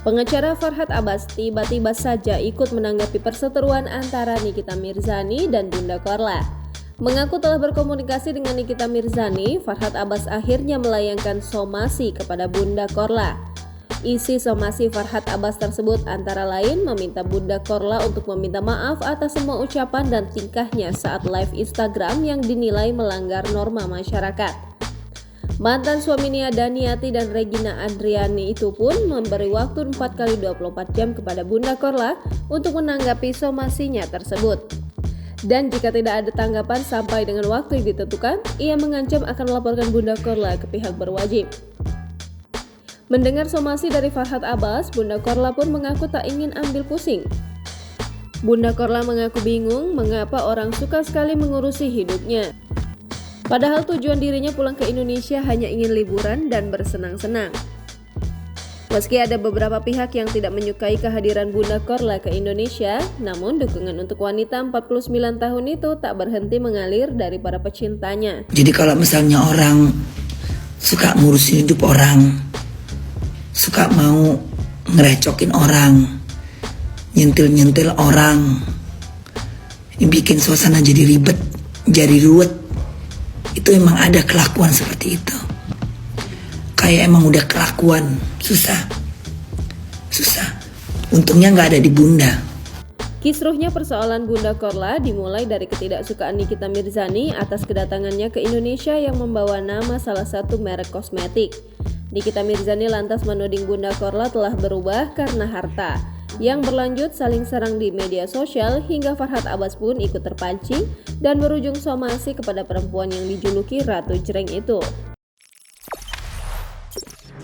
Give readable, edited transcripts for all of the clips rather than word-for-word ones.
Pengacara Farhad Abbas tiba-tiba saja ikut menanggapi perseteruan antara Nikita Mirzani dan Bunda Korla. Mengaku telah berkomunikasi dengan Nikita Mirzani, Farhad Abbas akhirnya melayangkan somasi kepada Bunda Korla. Isi somasi Farhad Abbas tersebut antara lain meminta Bunda Korla untuk meminta maaf atas semua ucapan dan tingkahnya saat live Instagram yang dinilai melanggar norma masyarakat. Mantan suami Nia Daniati dan Regina Andriani itu pun memberi waktu 4x24 jam kepada Bunda Korla untuk menanggapi somasinya tersebut. Dan jika tidak ada tanggapan sampai dengan waktu yang ditentukan, ia mengancam akan melaporkan Bunda Korla ke pihak berwajib. Mendengar somasi dari Farhad Abbas, Bunda Korla pun mengaku tak ingin ambil pusing. Bunda Korla mengaku bingung mengapa orang suka sekali mengurusi hidupnya. Padahal tujuan dirinya pulang ke Indonesia hanya ingin liburan dan bersenang-senang. Meski ada beberapa pihak yang tidak menyukai kehadiran Bunda Korla ke Indonesia, namun dukungan untuk wanita 49 tahun itu tak berhenti mengalir dari para pecintanya. Jadi kalau misalnya orang suka ngurusin hidup orang, suka mau ngerecokin orang, nyentil-nyentil orang, bikin suasana jadi ribet, jadi ruwet, itu emang ada kelakuan seperti itu. Kayak emang udah kelakuan, susah. Untungnya nggak ada di Bunda. Kisruhnya persoalan Bunda Korla dimulai dari ketidaksukaan Nikita Mirzani atas kedatangannya ke Indonesia yang membawa nama salah satu merek kosmetik. Nikita Mirzani lantas menuding Bunda Korla telah berubah karena harta, yang berlanjut saling serang di media sosial hingga Farhad Abbas pun ikut terpancing dan berujung somasi kepada perempuan yang dijuluki Ratu Jreng itu.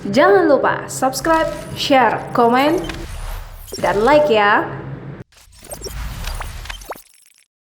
Jangan lupa subscribe, share, komen, dan like ya!